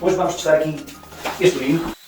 Hoje vamos testar aqui este brinco.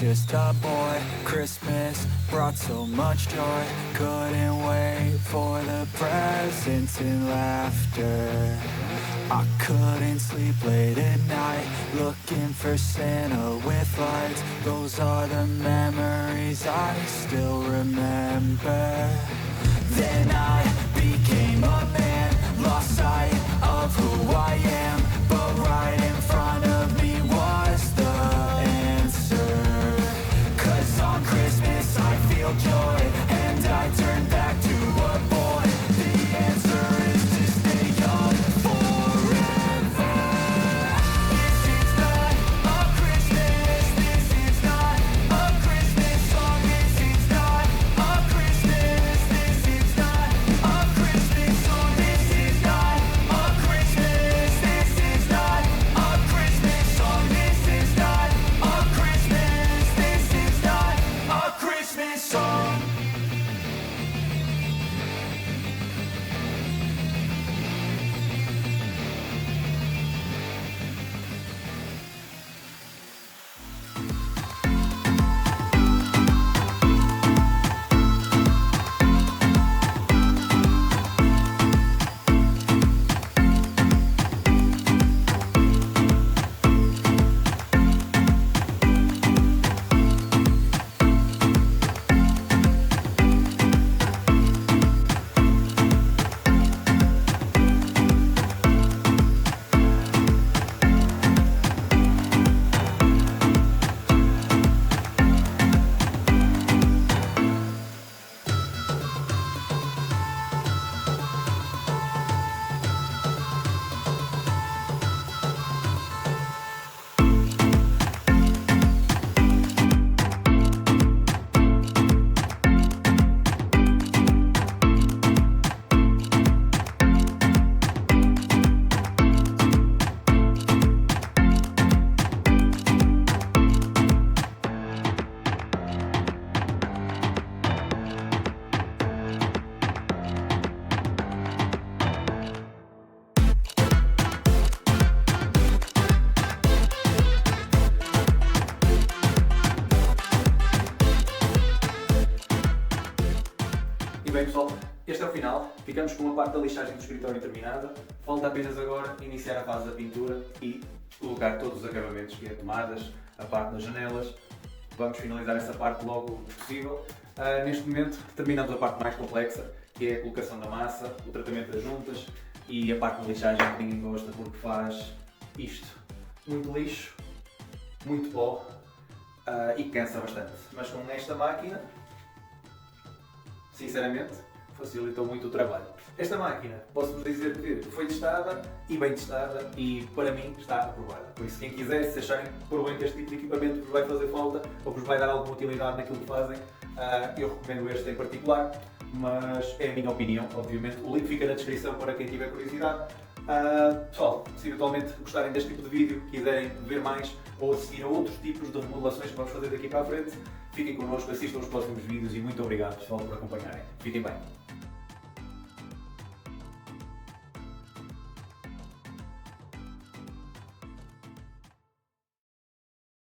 just a boy. Christmas brought so much joy. Couldn't wait for the presents and laughter. I couldn't sleep late at night, looking for Santa with lights. Those are the memories I still remember. Then I became a man, lost sight of who I am, but right in front of me was the answer. 'Cause on Christmas I feel joy, and I turn back to a boy. The answer is to stay young forever. This is not a Christmas, this is not a Christmas song, this is not a Christmas, this is not a Christmas song, this is not a Christmas, this is not a Christmas song, this is not a Christmas, this is not a Christmas song. E bem pessoal, este é o final, ficamos com a parte da lixagem do escritório terminada, falta apenas agora iniciar a fase da pintura e colocar todos os acabamentos, que é tomadas, a parte das janelas. Vamos finalizar essa parte logo que possível. Neste momento terminamos a parte mais complexa, que é a colocação da massa, o tratamento das juntas e a parte da lixagem que ninguém gosta porque faz isto. Muito lixo, muito pó e cansa bastante. Mas com esta máquina, sinceramente, facilitou muito o trabalho. Esta máquina, posso-vos dizer que foi testada e bem testada e para mim está aprovada. Por isso, quem quiser, se acharem por bem que este tipo de equipamento vos vai fazer falta ou que vos vai dar alguma utilidade naquilo que fazem, eu recomendo este em particular, mas é a minha opinião, obviamente. O link fica na descrição para quem tiver curiosidade. Pessoal, se eventualmente gostarem deste tipo de vídeo, quiserem ver mais ou assistir a outros tipos de remodelações que vamos fazer daqui para a frente, fiquem connosco, assistam os próximos vídeos e muito obrigado pessoal por acompanharem. Fiquem bem.